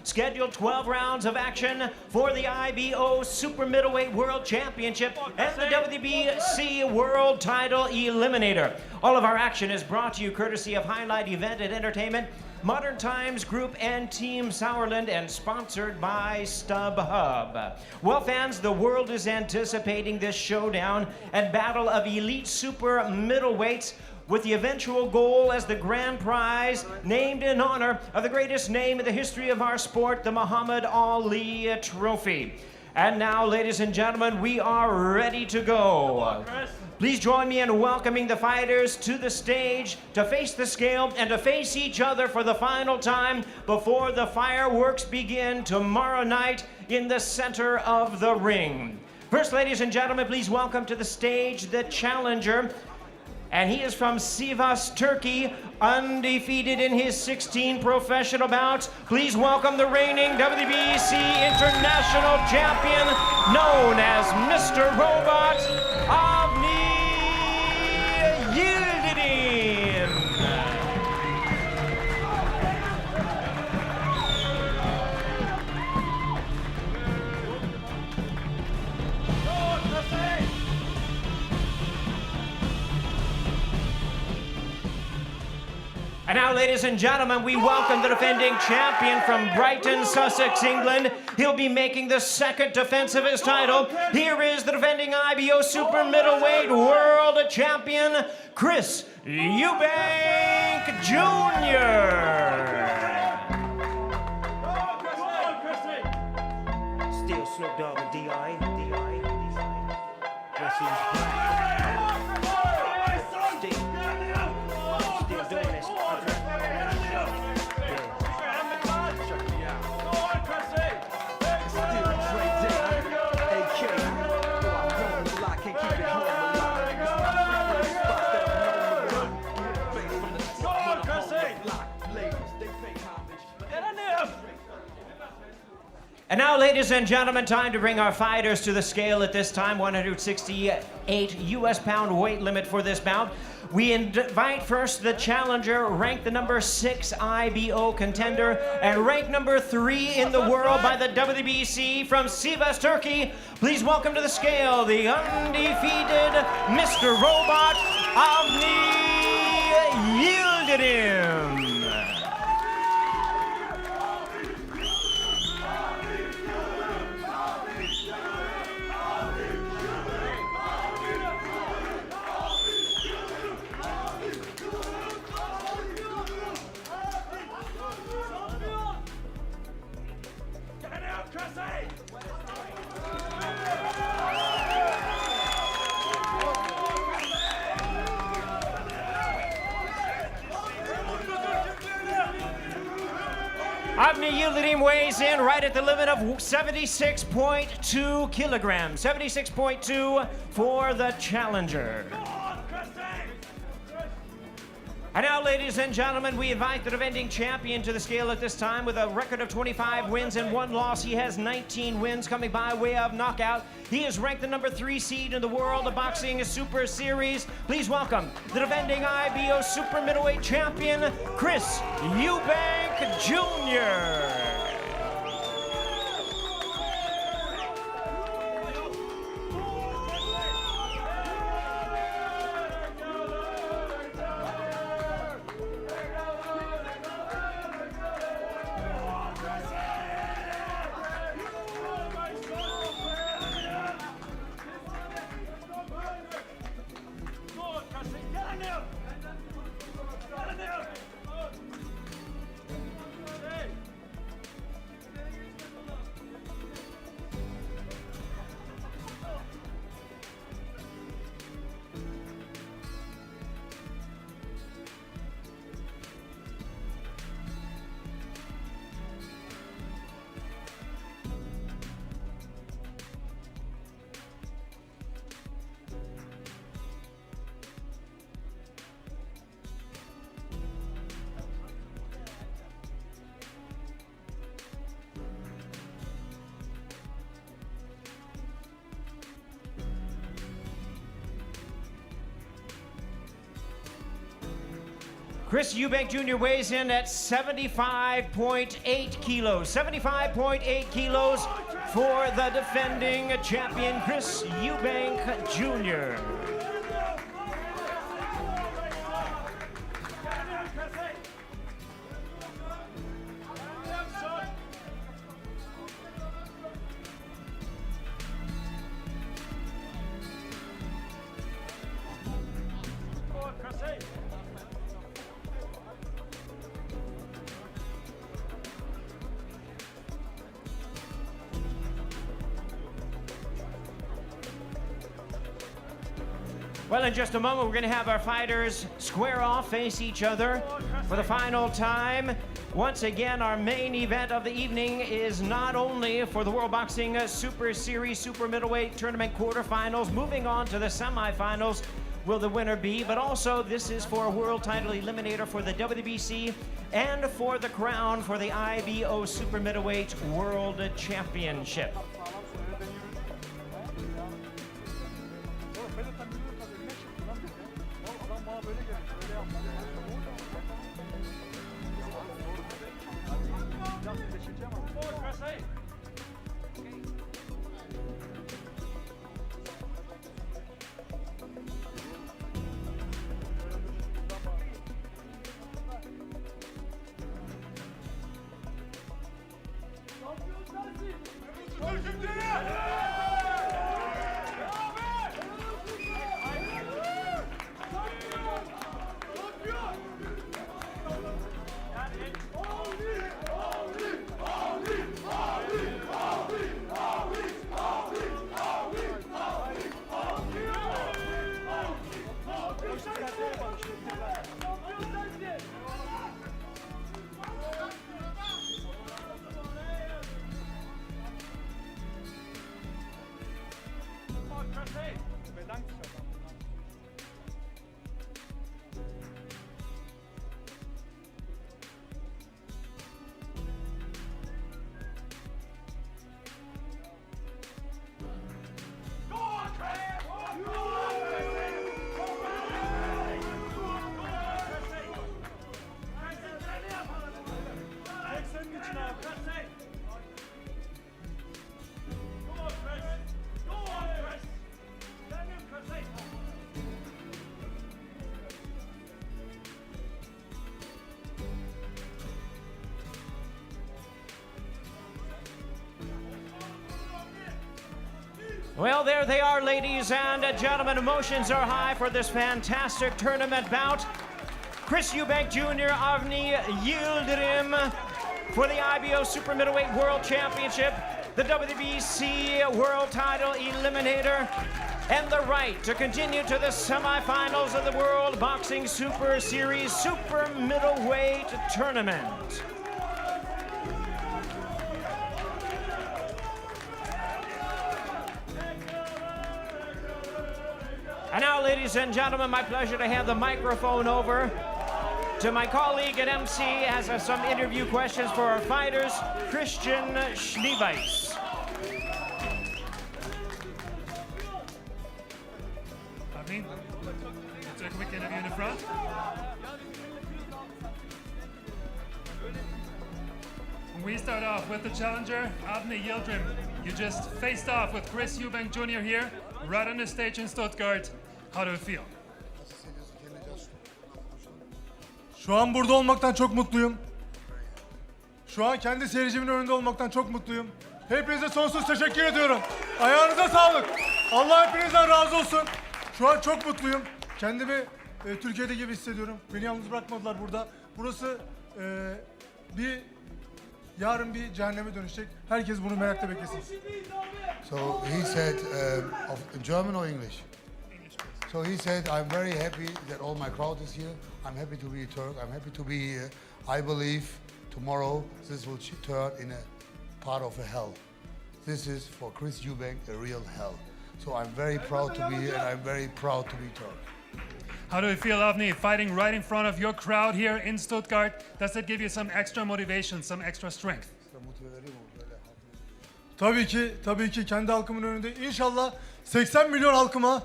scheduled 12 rounds of action for the IBO Super Middleweight World Championship and the WBC World Title Eliminator. All of our action is brought to you courtesy of Highlight Event and Entertainment, Modern Times Group and Team Sauerland, and sponsored by StubHub. Well, fans, the world is anticipating this showdown and battle of elite super middleweights, with the eventual goal as the grand prize named in honor of the greatest name in the history of our sport, the Muhammad Ali Trophy. And now, ladies and gentlemen, we are ready to go. Please join me in welcoming the fighters to the stage to face the scale and to face each other for the final time before the fireworks begin tomorrow night in the center of the ring. First, ladies and gentlemen, please welcome to the stage the challenger. And he is from Sivas, Turkey, undefeated in his 16 professional bouts. Please welcome the reigning WBC International Champion, known as Mr. Robot, Avni Yildirim. And now, ladies and gentlemen, we welcome the defending champion from Brighton, Sussex, England. He'll be making the second defense of his title. Here is the defending IBO Super Middleweight World Champion, Chris Ebank Jr. Still Snoop Dogg and D.I. Chrissy's back. And now, ladies and gentlemen, time to bring our fighters to the scale at this time. 168 US pound weight limit for this bout. We invite first the challenger, ranked the number 6 IBO contender and ranked number 3 in the world by the WBC from Sivas, Turkey. Please welcome to the scale the undefeated Mr. Robot, Avni Yildirim. Avni Yildirim weighs in right at the limit of 76.2 kilograms. 76.2 for the challenger. And now, ladies and gentlemen, we invite the defending champion to the scale at this time with a record of 25 wins and 1 loss. He has 19 wins coming by way of knockout. He is ranked the number 3 seed in the World of Boxing Super Series. Please welcome the defending IBO Super Middleweight Champion, Chris Ebank Jr. Chris Ebank Jr. weighs in at 75.8 kilos. 75.8 kilos for the defending champion, Chris Ebank Jr. Well, in just a moment, we're going to have our fighters square off, face each other for the final time. Once again, our main event of the evening is not only for the World Boxing Super Series Super Middleweight Tournament quarterfinals, moving on to the semifinals will the winner be, but also this is for a world title eliminator for the WBC and for the crown for the IBO Super Middleweight World Championship. Well, there they are, ladies and gentlemen. Emotions are high for this fantastic tournament bout. Chris Ebank Jr., Avni Yildirim for the IBO Super Middleweight World Championship, the WBC World Title Eliminator, and the right to continue to the semifinals of the World Boxing Super Series Super Middleweight Tournament. And now, ladies and gentlemen, my pleasure to hand the microphone over to my colleague at MC as some interview questions for our fighters, Christian Schneeweiss. Avni, let's do a quick interview in the front. We start off with the challenger, Avni Yildirim. You just faced off with Chris Ebank Jr. here, right on the stage in Stuttgart. How do you feel? Şu an burada olmaktan çok mutluyum. Şu an kendi seyircimin önünde olmaktan çok mutluyum. Hepinize sonsuz teşekkür ediyorum. Ayağınıza sağlık. Allah hepinizden razı olsun. Şu an çok mutluyum. Kendimi Türkiye'de gibi hissediyorum. Beni yalnız bırakmadılar burada. Burası yarın bir cehenneme dönüşecek. Herkes bunu merakla beklesin. So he said, of German or English? So he said, I'm very happy that all my crowd is here. I'm happy to be a Turk. I'm happy to be here. I believe tomorrow this will turn in a part of a hell. This is for Chris Ebank a real hell. So I'm very proud to be here and I'm very proud to be Turk. How do you feel, Avni, fighting right in front of your crowd here in Stuttgart? Does that give you some extra motivation, some extra strength? Tabii ki kendi halkımın önünde. İnşallah 80 milyon halkıma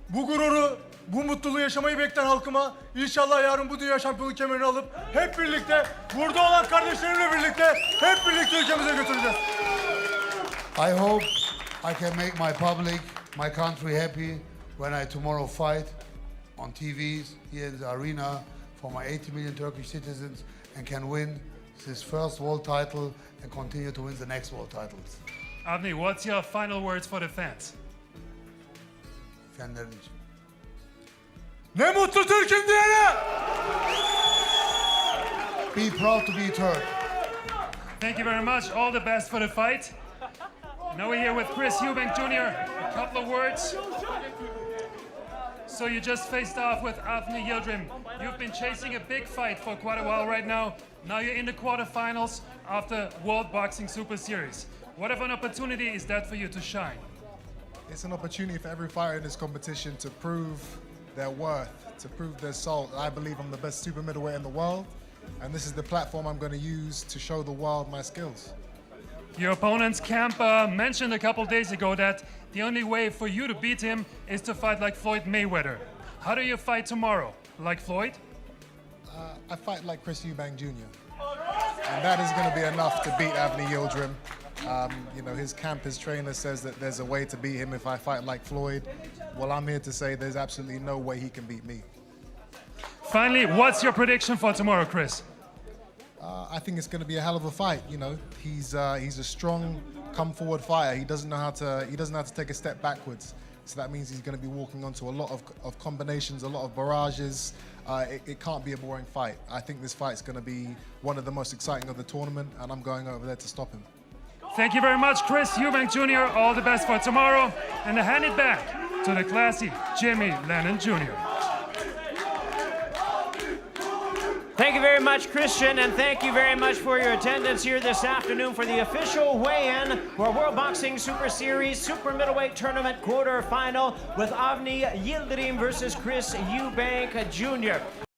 bu gururu bu mutluluğu yaşamayı bekleyen halkıma inşallah yarın bu dünya şampiyonluk kemerini alıp hep birlikte burada olan kardeşlerimle birlikte hep birlikte ülkemize götüreceğiz. I hope I can make my public, my country happy when I tomorrow fight on TVs here in the arena for my 80 million Turkish citizens and can win this first world title and continue to win the next world titles. Avni, what's your final words for the fans? Fanların için. Ne mutlu Türk'üm diyene! Be proud to be Turk. Thank you very much. All the best for the fight. Now we're here with Chris Ebank Jr. A couple of words. So you just faced off with Avni Yildirim. You've been chasing a big fight for quite a while right now. Now you're in the quarterfinals of the World Boxing Super Series. What of an opportunity is that for you to shine? It's an opportunity for every fighter in this competition to prove their worth, to prove their soul. I believe I'm the best super middleweight in the world, and this is the platform I'm going to use to show the world my skills. Your opponent's camp mentioned a couple days ago that the only way for you to beat him is to fight like Floyd Mayweather. How do you fight tomorrow? Like Floyd? I fight like Chris Ebank Jr. And that is going to be enough to beat Avni Yildirim. You know, his camp, his trainer says that there's a way to beat him if I fight like Floyd. Well, I'm here to say there's absolutely no way he can beat me. Finally, what's your prediction for tomorrow, Chris? I think it's going to be a hell of a fight. You know, he's a strong, come-forward fighter. He doesn't know how to take a step backwards. So that means he's going to be walking onto a lot of combinations, a lot of barrages. It can't be a boring fight. I think this fight's going to be one of the most exciting of the tournament, and I'm going over there to stop him. Thank you very much, Chris Ebank Jr. All the best for tomorrow. And I hand it back to the classy Jimmy Lennon Jr. Thank you very much, Christian, and thank you very much for your attendance here this afternoon for the official weigh-in for World Boxing Super Series Super Middleweight Tournament quarterfinal with Avni Yildirim versus Chris Ebank Jr.